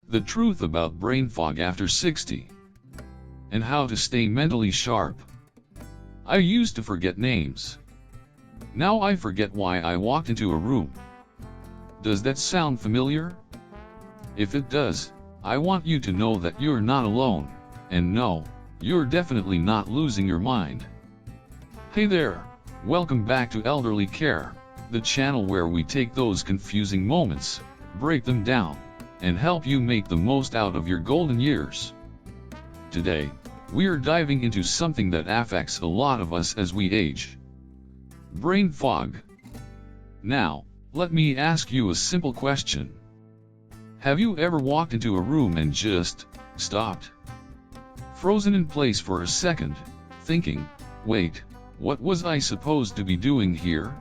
The truth about brain fog after 60. And how to stay mentally sharp. I used to forget names. Now I forget why I walked into a room. Does that sound familiar? If it does, I want you to know that you're not alone, and no, you're definitely not losing your mind. Hey there, welcome back to Elderly Care, the channel where we take those confusing moments, break them down, and help you make the most out of your golden years. Today, we're diving into something that affects a lot of us as we age. Brain fog. Now, let me ask you a simple question. Have you ever walked into a room and just stopped? Frozen in place for a second, thinking, wait, what was I supposed to be doing here?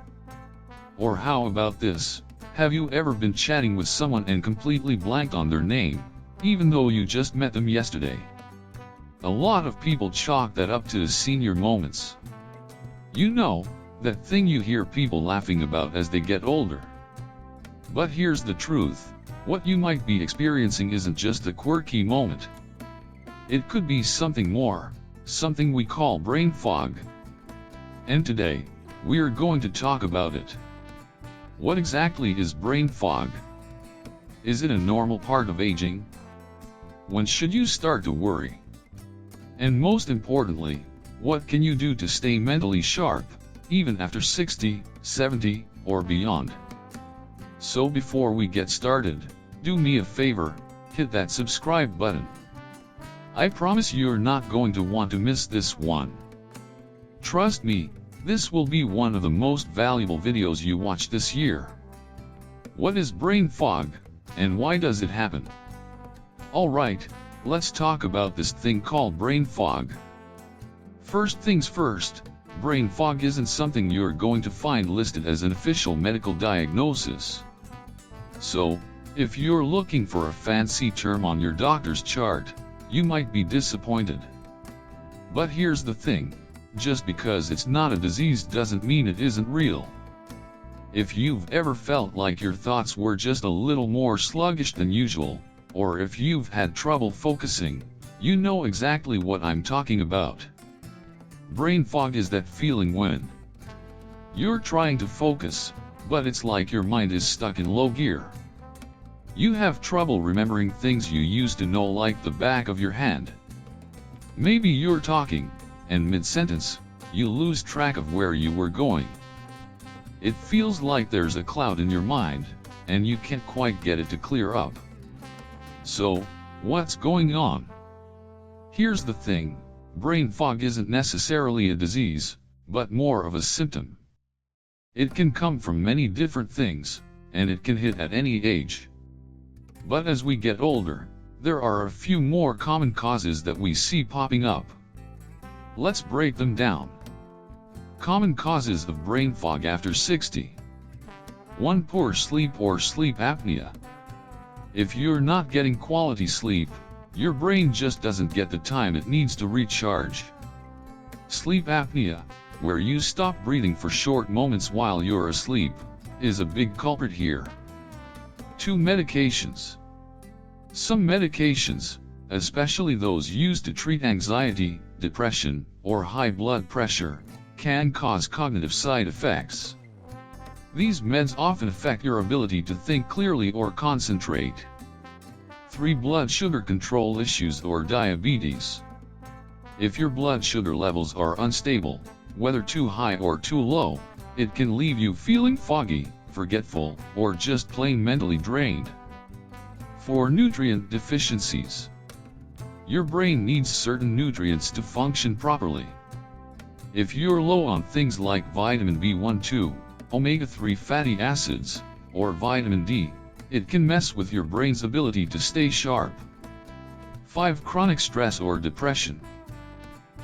Or how about this, have you ever been chatting with someone and completely blanked on their name, even though you just met them yesterday? A lot of people chalk that up to senior moments. You know, that thing you hear people laughing about as they get older. But here's the truth, what you might be experiencing isn't just a quirky moment. It could be something more, something we call brain fog. And today, we're going to talk about it. What exactly is brain fog? Is it a normal part of aging? When should you start to worry? And most importantly, what can you do to stay mentally sharp, even after 60, 70, or beyond? So before we get started, do me a favor, hit that subscribe button. I promise you're not going to want to miss this one. Trust me, this will be one of the most valuable videos you watch this year. What is brain fog, and why does it happen? Alright, let's talk about this thing called brain fog. First things first, brain fog isn't something you're going to find listed as an official medical diagnosis. So, if you're looking for a fancy term on your doctor's chart, you might be disappointed. But here's the thing, just because it's not a disease doesn't mean it isn't real. If you've ever felt like your thoughts were just a little more sluggish than usual, or if you've had trouble focusing, you know exactly what I'm talking about. Brain fog is that feeling when you're trying to focus, but it's like your mind is stuck in low gear. You have trouble remembering things you used to know like the back of your hand. Maybe you're talking, and mid-sentence, you lose track of where you were going. It feels like there's a cloud in your mind, and you can't quite get it to clear up. So, what's going on? Here's the thing, brain fog isn't necessarily a disease, but more of a symptom. It can come from many different things, and it can hit at any age. But as we get older, there are a few more common causes that we see popping up. Let's break them down. Common causes of brain fog after 60. 1. Poor sleep or sleep apnea. If you're not getting quality sleep, your brain just doesn't get the time it needs to recharge. Sleep apnea, where you stop breathing for short moments while you're asleep, is a big culprit here. 2. Medications. Some medications, especially those used to treat anxiety, depression, or high blood pressure, can cause cognitive side effects. These meds often affect your ability to think clearly or concentrate. 3. Blood sugar control issues or diabetes. If your blood sugar levels are unstable, whether too high or too low, it can leave you feeling foggy, forgetful, or just plain mentally drained. 4. Nutrient deficiencies. Your brain needs certain nutrients to function properly. If you're low on things like vitamin B12, omega-3 fatty acids, or vitamin D, it can mess with your brain's ability to stay sharp. 5. Chronic stress or depression.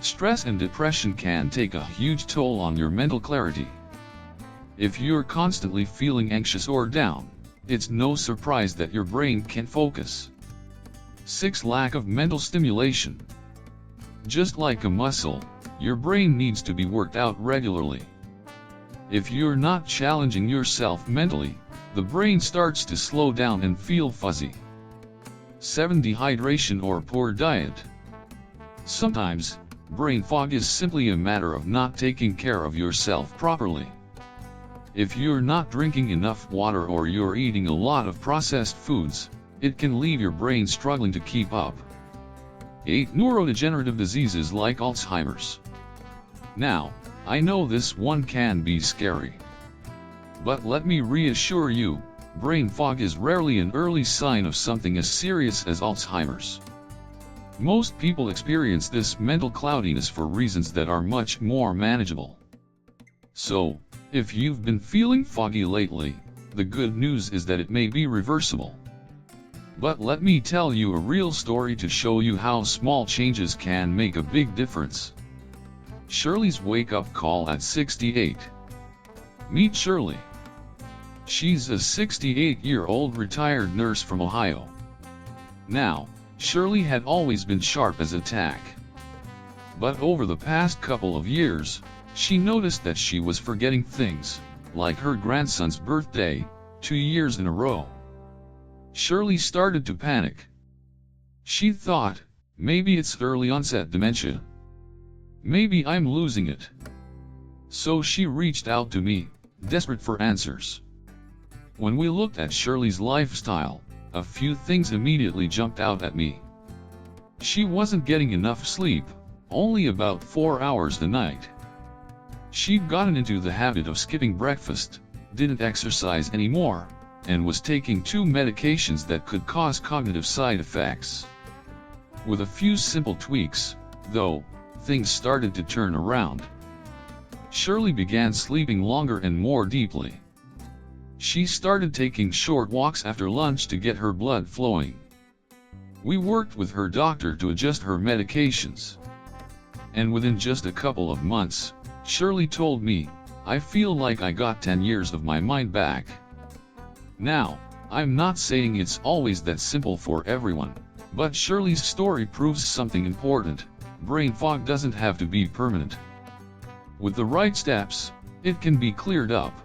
Stress and depression can take a huge toll on your mental clarity. If you're constantly feeling anxious or down, it's no surprise that your brain can't focus. 6. Lack of mental stimulation. Just like a muscle, your brain needs to be worked out regularly. If you're not challenging yourself mentally, the brain starts to slow down and feel fuzzy. 7. Dehydration or poor diet. Sometimes, brain fog is simply a matter of not taking care of yourself properly. If you're not drinking enough water or you're eating a lot of processed foods, it can leave your brain struggling to keep up. 8. Neurodegenerative diseases like Alzheimer's. Now, I know this one can be scary. But let me reassure you, brain fog is rarely an early sign of something as serious as Alzheimer's. Most people experience this mental cloudiness for reasons that are much more manageable. So, if you've been feeling foggy lately, the good news is that it may be reversible. But let me tell you a real story to show you how small changes can make a big difference. Shirley's wake-up call at 68. Meet Shirley. She's a 68-year-old retired nurse from Ohio. Now, Shirley had always been sharp as a tack. But over the past couple of years, she noticed that she was forgetting things, like her grandson's birthday, 2 years in a row. Shirley started to panic. She thought, maybe it's early onset dementia. Maybe I'm losing it. So she reached out to me, desperate for answers. When we looked at Shirley's lifestyle, a few things immediately jumped out at me. She wasn't getting enough sleep, only about 4 hours a night. She'd gotten into the habit of skipping breakfast, didn't exercise anymore, and was taking 2 medications that could cause cognitive side effects. With a few simple tweaks, though, things started to turn around. Shirley began sleeping longer and more deeply. She started taking short walks after lunch to get her blood flowing. We worked with her doctor to adjust her medications. And within just a couple of months, Shirley told me, I feel like I got 10 years of my mind back. Now, I'm not saying it's always that simple for everyone, but Shirley's story proves something important. Brain fog doesn't have to be permanent. With the right steps, it can be cleared up.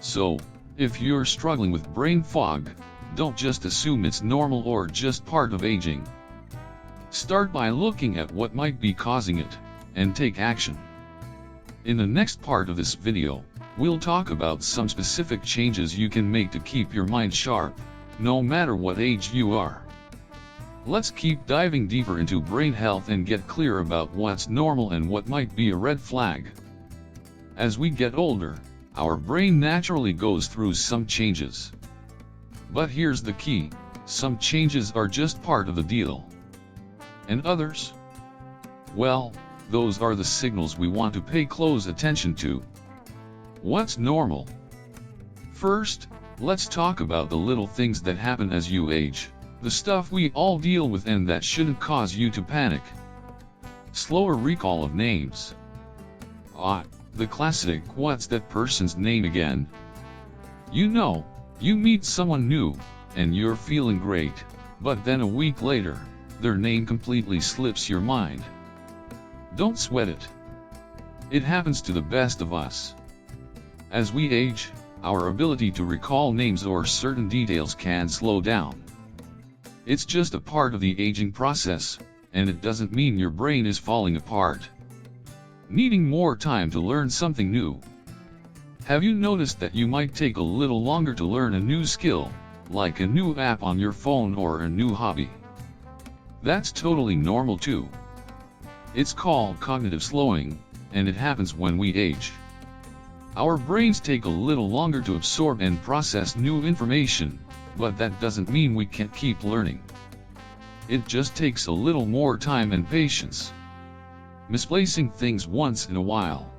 So, if you're struggling with brain fog, don't just assume it's normal or just part of aging. Start by looking at what might be causing it, and take action. In the next part of this video, we'll talk about some specific changes you can make to keep your mind sharp, no matter what age you are. Let's keep diving deeper into brain health and get clear about what's normal and what might be a red flag. As we get older, our brain naturally goes through some changes. But here's the key, some changes are just part of the deal. And others? Well, those are the signals we want to pay close attention to. What's normal? First, let's talk about the little things that happen as you age, the stuff we all deal with and that shouldn't cause you to panic. Slower recall of names. The classic, what's that person's name again? You know, you meet someone new, and you're feeling great, but then a week later, their name completely slips your mind. Don't sweat it. It happens to the best of us. As we age, our ability to recall names or certain details can slow down. It's just a part of the aging process, and it doesn't mean your brain is falling apart. Needing more time to learn something new. Have you noticed that you might take a little longer to learn a new skill, like a new app on your phone or a new hobby? That's totally normal too. It's called cognitive slowing, and it happens when we age. Our brains take a little longer to absorb and process new information, but that doesn't mean we can't keep learning. It just takes a little more time and patience. Misplacing things once in a while.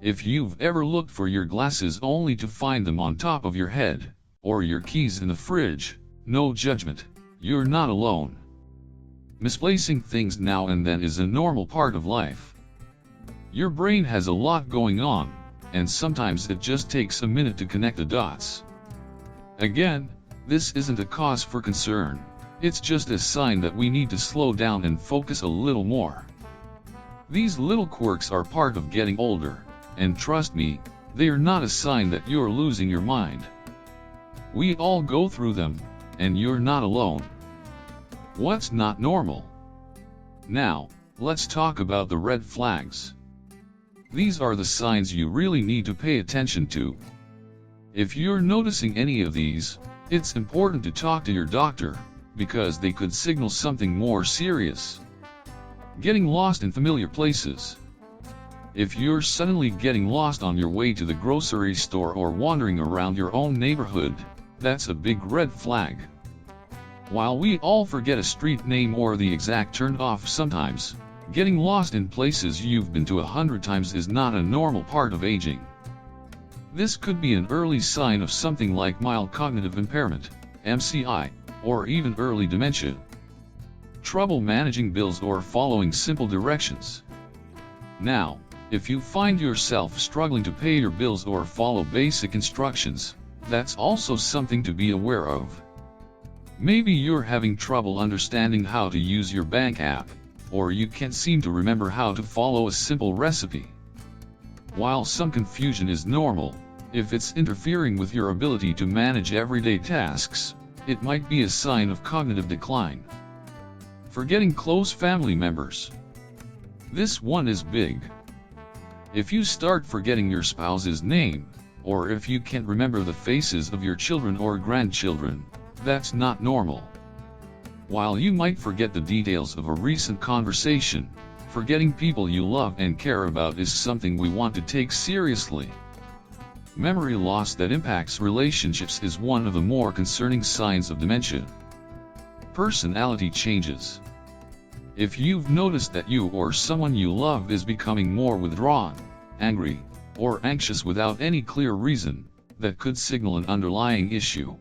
If you've ever looked for your glasses only to find them on top of your head, or your keys in the fridge, no judgment, you're not alone. Misplacing things now and then is a normal part of life. Your brain has a lot going on, and sometimes it just takes a minute to connect the dots. Again, this isn't a cause for concern, it's just a sign that we need to slow down and focus a little more. These little quirks are part of getting older, and trust me, they are not a sign that you're losing your mind. We all go through them, and you're not alone. What's not normal? Now, let's talk about the red flags. These are the signs you really need to pay attention to. If you're noticing any of these, it's important to talk to your doctor, because they could signal something more serious. Getting lost in familiar places. If you're suddenly getting lost on your way to the grocery store or wandering around your own neighborhood, that's a big red flag. While we all forget a street name or the exact turn-off sometimes, getting lost in places you've been to 100 times is not a normal part of aging. This could be an early sign of something like mild cognitive impairment, MCI, or even early dementia. Trouble managing bills or following simple directions. Now, if you find yourself struggling to pay your bills or follow basic instructions, that's also something to be aware of. Maybe you're having trouble understanding how to use your bank app, or you can't seem to remember how to follow a simple recipe. While some confusion is normal, if it's interfering with your ability to manage everyday tasks, it might be a sign of cognitive decline. Forgetting close family members. This one is big. If you start forgetting your spouse's name, or if you can't remember the faces of your children or grandchildren, that's not normal. While you might forget the details of a recent conversation, forgetting people you love and care about is something we want to take seriously. Memory loss that impacts relationships is one of the more concerning signs of dementia. Personality changes. If you've noticed that you or someone you love is becoming more withdrawn, angry, or anxious without any clear reason, that could signal an underlying issue.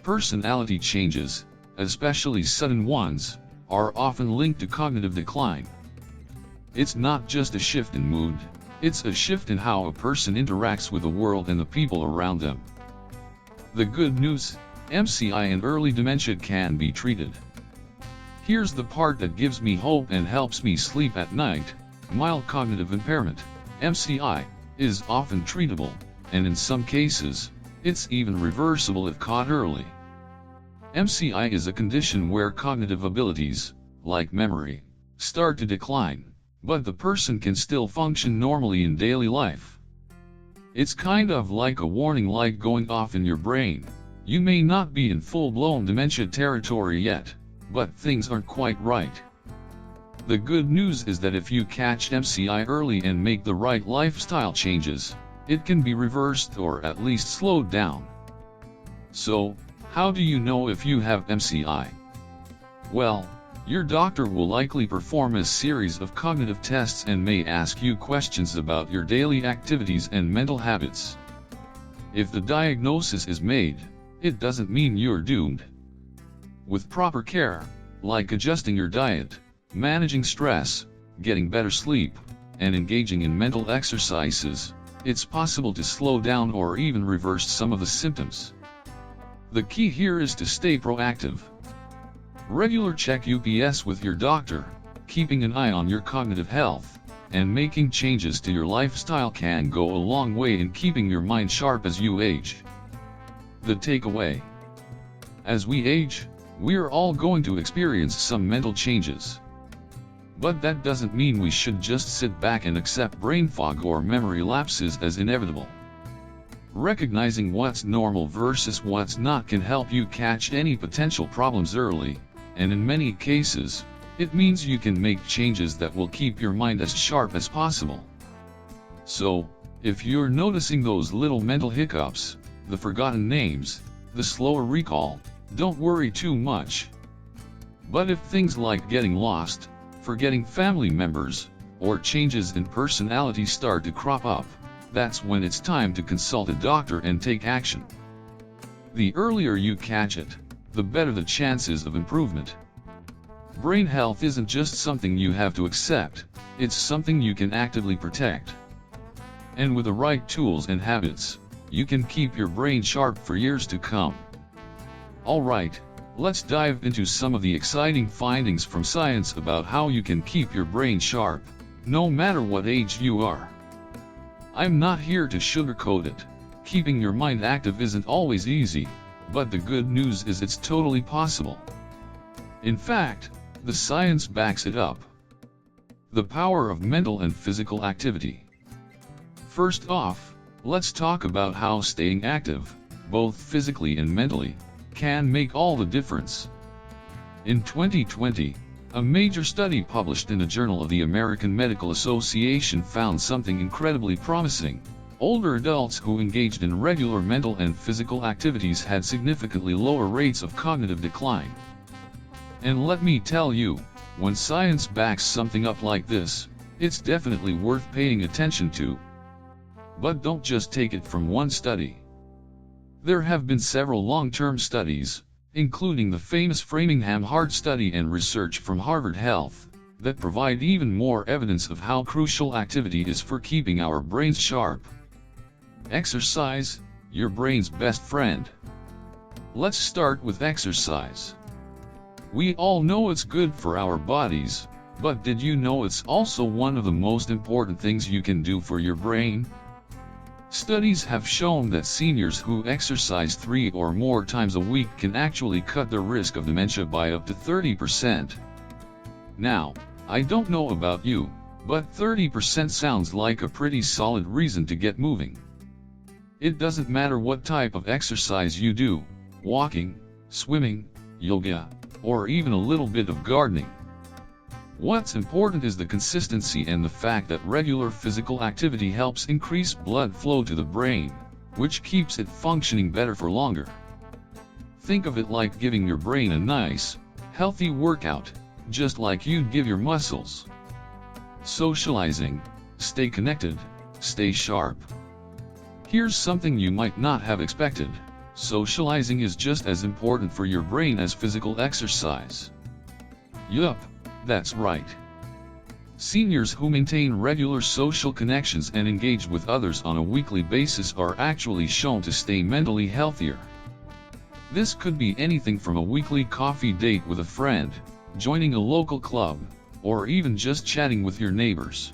Personality changes, especially sudden ones, are often linked to cognitive decline. It's not just a shift in mood, it's a shift in how a person interacts with the world and the people around them. The good news, MCI and early dementia can be treated. Here's the part that gives me hope and helps me sleep at night. Mild cognitive impairment, MCI, is often treatable, and in some cases, it's even reversible if caught early. MCI is a condition where cognitive abilities, like memory, start to decline, but the person can still function normally in daily life. It's kind of like a warning light going off in your brain. You may not be in full-blown dementia territory yet, but things aren't quite right. The good news is that if you catch MCI early and make the right lifestyle changes, it can be reversed or at least slowed down. So, how do you know if you have MCI? Well, your doctor will likely perform a series of cognitive tests and may ask you questions about your daily activities and mental habits. If the diagnosis is made, it doesn't mean you're doomed. With proper care, like adjusting your diet, managing stress, getting better sleep, and engaging in mental exercises, it's possible to slow down or even reverse some of the symptoms. The key here is to stay proactive. Regular check UPS with your doctor, keeping an eye on your cognitive health, and making changes to your lifestyle can go a long way in keeping your mind sharp as you age. The takeaway: as we age, we're all going to experience some mental changes. But that doesn't mean we should just sit back and accept brain fog or memory lapses as inevitable. Recognizing what's normal versus what's not can help you catch any potential problems early, and in many cases, it means you can make changes that will keep your mind as sharp as possible. So, if you're noticing those little mental hiccups, the forgotten names, the slower recall, don't worry too much. But if things like getting lost, forgetting family members, or changes in personality start to crop up, that's when it's time to consult a doctor and take action. The earlier you catch it, the better the chances of improvement. Brain health isn't just something you have to accept, it's something you can actively protect. And with the right tools and habits, you can keep your brain sharp for years to come. Alright, let's dive into some of the exciting findings from science about how you can keep your brain sharp, no matter what age you are. I'm not here to sugarcoat it. Keeping your mind active isn't always easy, but the good news is it's totally possible. In fact, the science backs it up. The power of mental and physical activity. First off, let's talk about how staying active, both physically and mentally, can make all the difference. In 2020, a major study published in the Journal of the American Medical Association found something incredibly promising. Older adults who engaged in regular mental and physical activities had significantly lower rates of cognitive decline. And let me tell you, when science backs something up like this, it's definitely worth paying attention to. But don't just take it from one study. There have been several long-term studies, including the famous Framingham Heart Study and research from Harvard Health, that provide even more evidence of how crucial activity is for keeping our brains sharp. Exercise, your brain's best friend. Let's start with exercise. We all know it's good for our bodies, but did you know it's also one of the most important things you can do for your brain? Studies have shown that seniors who exercise 3 or more times a week can actually cut their risk of dementia by up to 30%. Now, I don't know about you, but 30% sounds like a pretty solid reason to get moving. It doesn't matter what type of exercise you do, walking, swimming, yoga, or even a little bit of gardening. What's important is the consistency and the fact that regular physical activity helps increase blood flow to the brain, which keeps it functioning better for longer. Think of it like giving your brain a nice, healthy workout, just like you'd give your muscles. Socializing, stay connected, stay sharp. Here's something you might not have expected. Socializing is just as important for your brain as physical exercise. Yup. That's right. Seniors who maintain regular social connections and engage with others on a weekly basis are actually shown to stay mentally healthier. This could be anything from a weekly coffee date with a friend, joining a local club, or even just chatting with your neighbors.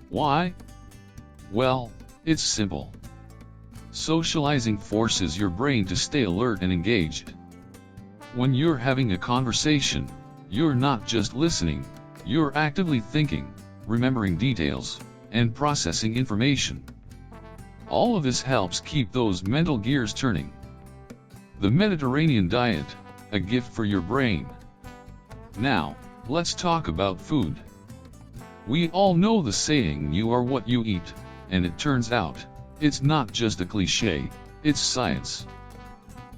Why? Well, it's simple. Socializing forces your brain to stay alert and engaged. When you're having a conversation, you're not just listening, you're actively thinking, remembering details, and processing information. All of this helps keep those mental gears turning. The Mediterranean diet, a gift for your brain. Now, let's talk about food. We all know the saying, you are what you eat, and it turns out, it's not just a cliche, it's science.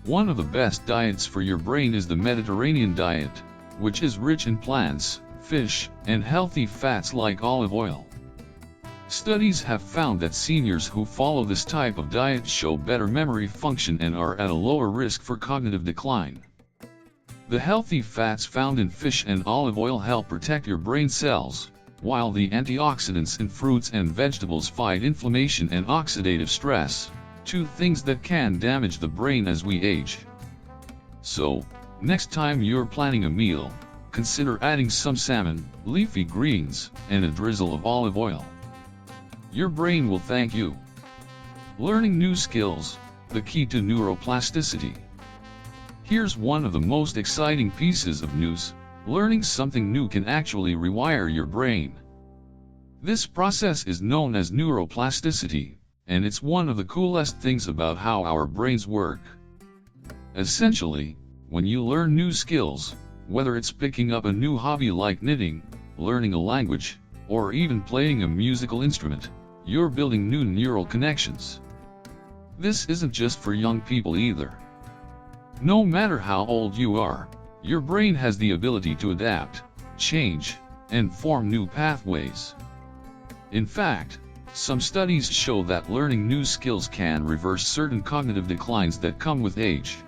One of the best diets for your brain is the Mediterranean diet, which is rich in plants, fish, and healthy fats like olive oil. Studies have found that seniors who follow this type of diet show better memory function and are at a lower risk for cognitive decline. The healthy fats found in fish and olive oil help protect your brain cells, while the antioxidants in fruits and vegetables fight inflammation and oxidative stress, two things that can damage the brain as we age. So, next time you're planning a meal, consider adding some salmon, leafy greens, and a drizzle of olive oil. Your brain will thank you. Learning new skills, the key to neuroplasticity. Here's one of the most exciting pieces of news: learning something new can actually rewire your brain. This process is known as neuroplasticity, and it's one of the coolest things about how our brains work. Essentially, when you learn new skills, whether it's picking up a new hobby like knitting, learning a language, or even playing a musical instrument, you're building new neural connections. This isn't just for young people either. No matter how old you are, your brain has the ability to adapt, change, and form new pathways. In fact, some studies show that learning new skills can reverse certain cognitive declines that come with age.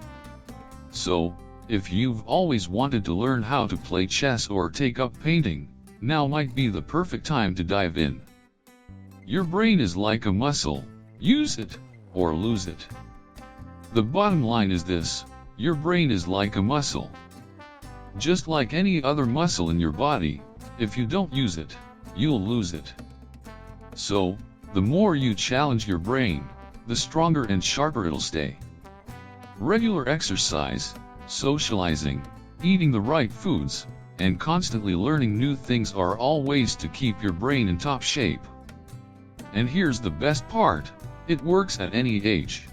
So, if you've always wanted to learn how to play chess or take up painting, now might be the perfect time to dive in. Your brain is like a muscle, use it, or lose it. The bottom line is this: your brain is like a muscle. Just like any other muscle in your body, if you don't use it, you'll lose it. So, the more you challenge your brain, the stronger and sharper it'll stay. Regular exercise, socializing, eating the right foods, and constantly learning new things are all ways to keep your brain in top shape. And here's the best part, it works at any age.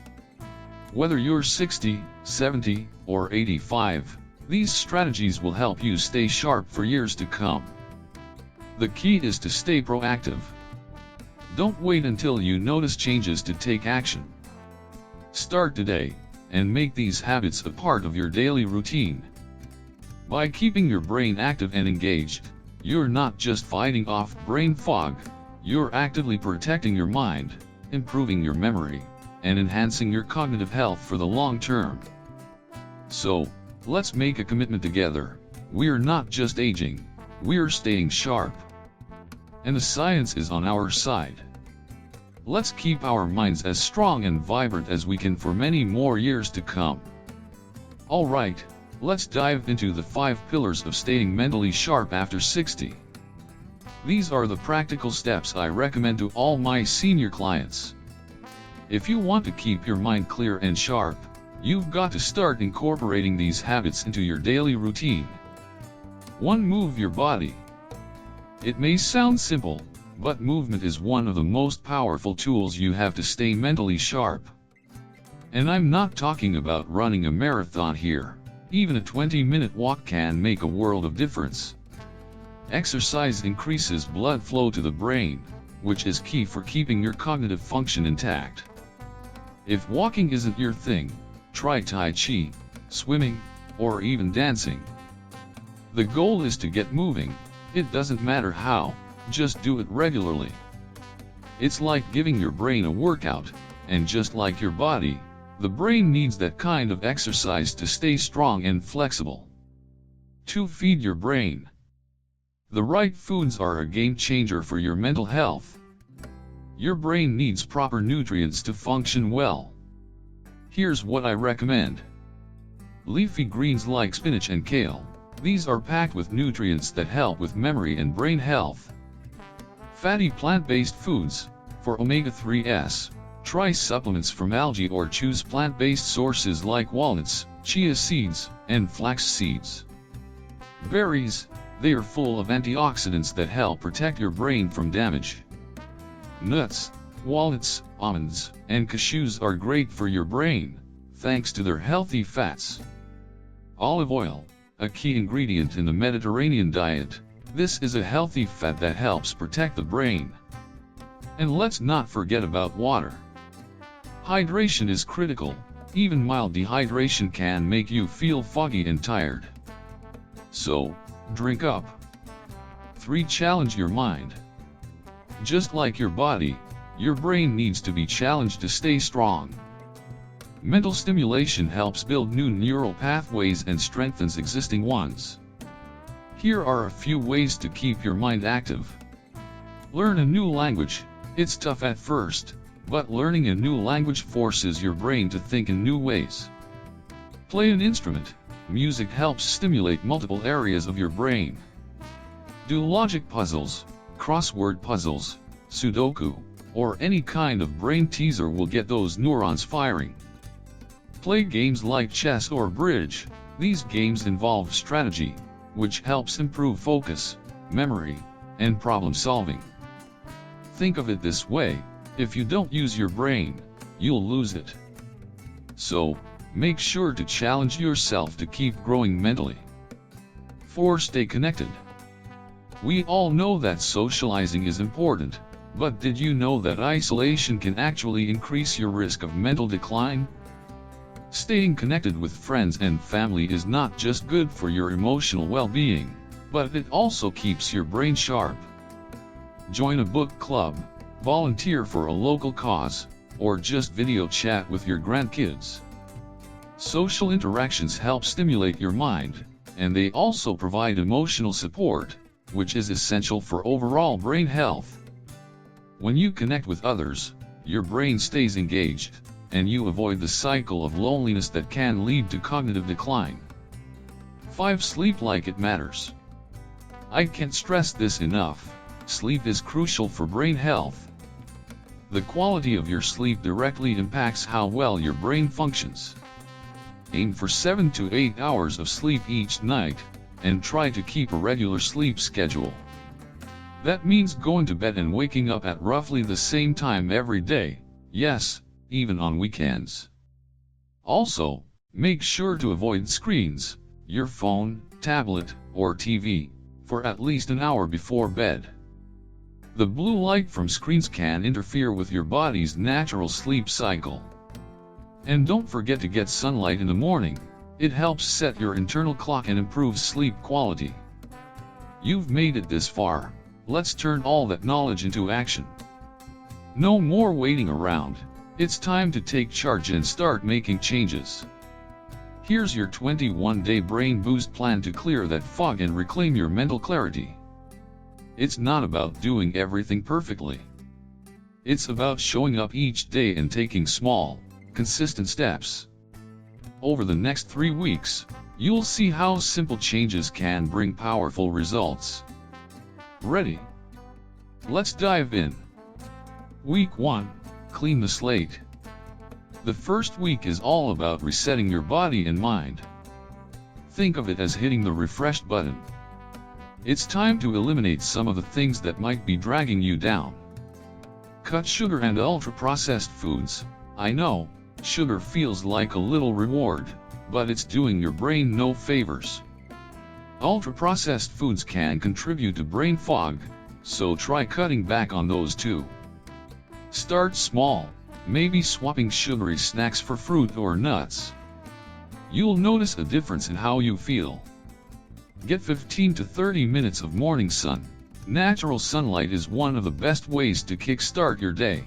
Whether you're 60, 70, or 85, these strategies will help you stay sharp for years to come. The key is to stay proactive. Don't wait until you notice changes to take action. Start today, and make these habits a part of your daily routine. By keeping your brain active and engaged, you're not just fighting off brain fog, you're actively protecting your mind, improving your memory, and enhancing your cognitive health for the long term. So, let's make a commitment together. We're not just aging, we're staying sharp. And the science is on our side. Let's keep our minds as strong and vibrant as we can for many more years to come. Alright, let's dive into the 5 pillars of staying mentally sharp after 60. These are the practical steps I recommend to all my senior clients. If you want to keep your mind clear and sharp, you've got to start incorporating these habits into your daily routine. 1. Move your body. It may sound simple, but movement is one of the most powerful tools you have to stay mentally sharp. And I'm not talking about running a marathon here. Even a 20-minute walk can make a world of difference. Exercise increases blood flow to the brain, which is key for keeping your cognitive function intact. If walking isn't your thing, try Tai Chi, swimming, or even dancing. The goal is to get moving. It doesn't matter how, just do it regularly. It's like giving your brain a workout, and just like your body, the brain needs that kind of exercise to stay strong and flexible. 2. Feed your brain. The right foods are a game changer for your mental health. Your brain needs proper nutrients to function well. Here's what I recommend. Leafy greens like spinach and kale. These are packed with nutrients that help with memory and brain health. Fatty plant-based foods. For omega-3s, try supplements from algae or choose plant-based sources like walnuts, chia seeds, and flax seeds. Berries. They are full of antioxidants that help protect your brain from damage. Nuts, walnuts, almonds, and cashews are great for your brain, thanks to their healthy fats. Olive oil, a key ingredient in the Mediterranean diet. This is a healthy fat that helps protect the brain. And let's not forget about water. Hydration is critical. Even mild dehydration can make you feel foggy and tired. So, drink up. 3. Challenge your mind. Just like your body, your brain needs to be challenged to stay strong. Mental stimulation helps build new neural pathways and strengthens existing ones. Here are a few ways to keep your mind active. Learn a new language. It's tough at first, but learning a new language forces your brain to think in new ways. Play an instrument. Music helps stimulate multiple areas of your brain. Do logic puzzles, crossword puzzles, Sudoku, or any kind of brain teaser will get those neurons firing. Play games like chess or bridge. These games involve strategy, which helps improve focus, memory, and problem solving. Think of it this way, if you don't use your brain, you'll lose it. So, make sure to challenge yourself to keep growing mentally. 4. Stay connected. We all know that socializing is important, but did you know that isolation can actually increase your risk of mental decline? Staying connected with friends and family is not just good for your emotional well-being, but it also keeps your brain sharp. Join a book club, volunteer for a local cause, or just video chat with your grandkids. Social interactions help stimulate your mind, and they also provide emotional support, which is essential for overall brain health. When you connect with others, your brain stays engaged, and you avoid the cycle of loneliness that can lead to cognitive decline. 5. Sleep like it matters. I can't stress this enough. Sleep is crucial for brain health. The quality of your sleep directly impacts how well your brain functions. Aim for 7 to 8 hours of sleep each night, and try to keep a regular sleep schedule. That means going to bed and waking up at roughly the same time every day, yes, even on weekends. Also, make sure to avoid screens, your phone, tablet, or TV, for at least an hour before bed. The blue light from screens can interfere with your body's natural sleep cycle. And don't forget to get sunlight in the morning. It helps set your internal clock and improves sleep quality. You've made it this far. Let's turn all that knowledge into action. No more waiting around. It's time to take charge and start making changes. Here's your 21-day brain boost plan to clear that fog and reclaim your mental clarity. It's not about doing everything perfectly. It's about showing up each day and taking small, consistent steps. Over the next 3 weeks, you'll see how simple changes can bring powerful results. Ready? Let's dive in. Week 1. Clean the slate. The first week is all about resetting your body and mind. Think of it as hitting the refresh button. It's time to eliminate some of the things that might be dragging you down. Cut sugar and ultra-processed foods. I know, sugar feels like a little reward, but it's doing your brain no favors. Ultra-processed foods can contribute to brain fog, so try cutting back on those too. Start small, maybe swapping sugary snacks for fruit or nuts. You'll notice a difference in how you feel. Get 15 to 30 minutes of morning sun. Natural sunlight is one of the best ways to kickstart your day.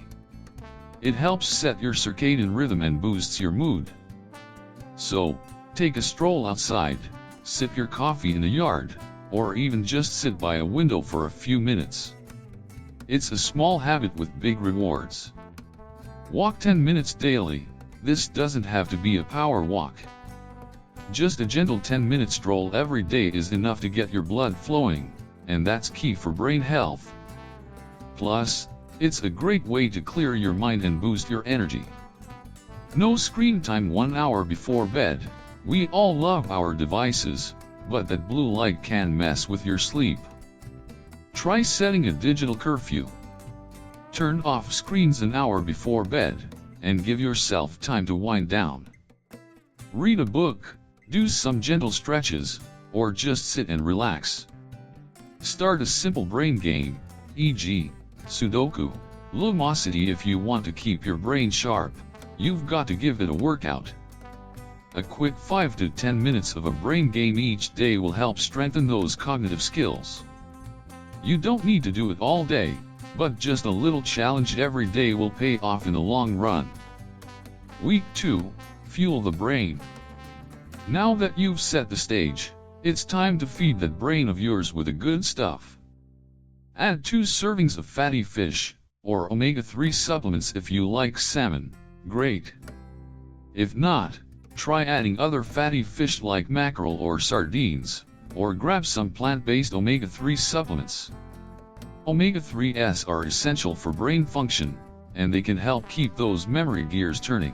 It helps set your circadian rhythm and boosts your mood. So, take a stroll outside, sip your coffee in the yard, or even just sit by a window for a few minutes. It's a small habit with big rewards. Walk 10 minutes daily. This doesn't have to be a power walk. Just a gentle 10-minute stroll every day is enough to get your blood flowing, and that's key for brain health. Plus, it's a great way to clear your mind and boost your energy. No screen time 1 hour before bed. We all love our devices, but that blue light can mess with your sleep. Try setting a digital curfew. Turn off screens an hour before bed, and give yourself time to wind down. Read a book, do some gentle stretches, or just sit and relax. Start a simple brain game, e.g., Sudoku, Lumosity. If you want to keep your brain sharp, you've got to give it a workout. A quick 5 to 10 minutes of a brain game each day will help strengthen those cognitive skills. You don't need to do it all day, but just a little challenge every day will pay off in the long run. Week 2, Fuel the brain. Now that you've set the stage, it's time to feed that brain of yours with the good stuff. Add 2 servings of fatty fish, or omega-3 supplements if you like salmon, great. If not, try adding other fatty fish like mackerel or sardines, or grab some plant-based omega-3 supplements. Omega-3s are essential for brain function, and they can help keep those memory gears turning.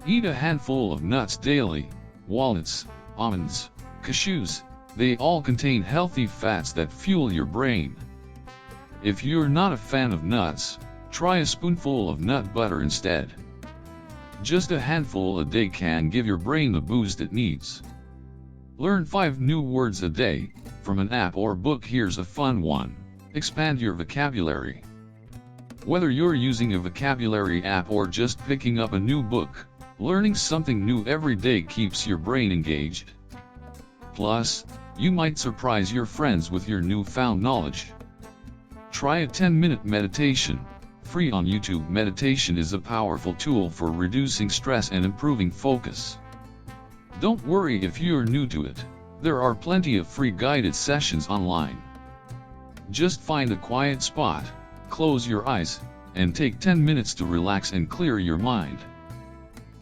Eat a handful of nuts daily, walnuts, almonds, cashews. They all contain healthy fats that fuel your brain. If you're not a fan of nuts, try a spoonful of nut butter instead. Just a handful a day can give your brain the boost it needs. Learn 5 new words a day, from an app or book. Here's a fun one. Expand your vocabulary. Whether you're using a vocabulary app or just picking up a new book, learning something new every day keeps your brain engaged. Plus, you might surprise your friends with your newfound knowledge. Try a 10-minute meditation. Free on YouTube. Meditation is a powerful tool for reducing stress and improving focus. Don't worry if you're new to it. There are plenty of free guided sessions online. Just find a quiet spot, close your eyes, and take 10 minutes to relax and clear your mind.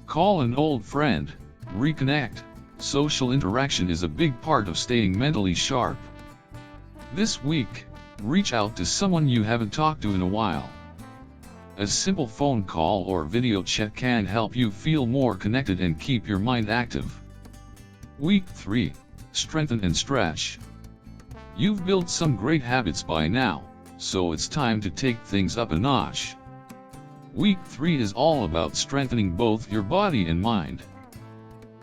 Call an old friend, reconnect. Social interaction is a big part of staying mentally sharp. This week, reach out to someone you haven't talked to in a while. A simple phone call or video chat can help you feel more connected and keep your mind active. Week 3. Strengthen and stretch. You've built some great habits by now, so it's time to take things up a notch. Week 3 is all about strengthening both your body and mind.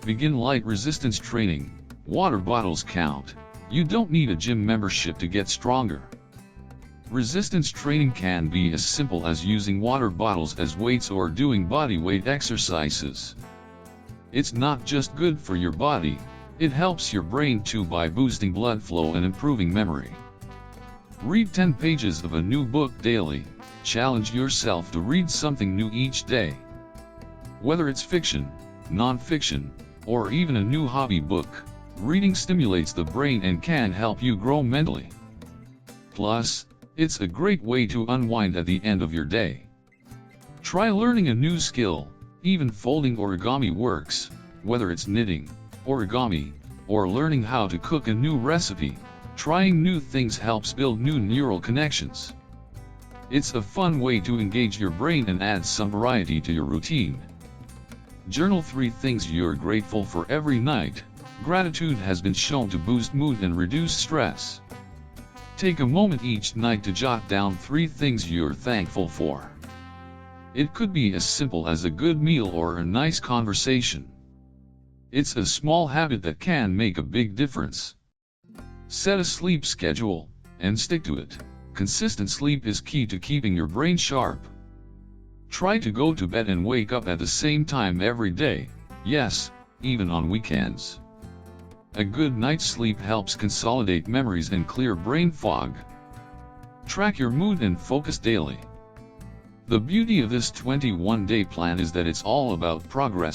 Begin light resistance training. Water bottles count. You don't need a gym membership to get stronger. Resistance training can be as simple as using water bottles as weights or doing body weight exercises. It's not just good for your body, it helps your brain too by boosting blood flow and improving memory. Read 10 pages of a new book daily. Challenge yourself to read something new each day. Whether it's fiction, non-fiction, or even a new hobby book, reading stimulates the brain and can help you grow mentally. Plus, it's a great way to unwind at the end of your day. Try learning a new skill. Even folding origami works, whether it's knitting, origami, or learning how to cook a new recipe. Trying new things helps build new neural connections. It's a fun way to engage your brain and add some variety to your routine. Journal 3 things you're grateful for every night. Gratitude has been shown to boost mood and reduce stress. Take a moment each night to jot down 3 things you're thankful for. It could be as simple as a good meal or a nice conversation. It's a small habit that can make a big difference. Set a sleep schedule, and stick to it. Consistent sleep is key to keeping your brain sharp. Try to go to bed and wake up at the same time every day, yes, even on weekends. A good night's sleep helps consolidate memories and clear brain fog. Track your mood and focus daily. The beauty of this 21-day plan is that it's all about progress,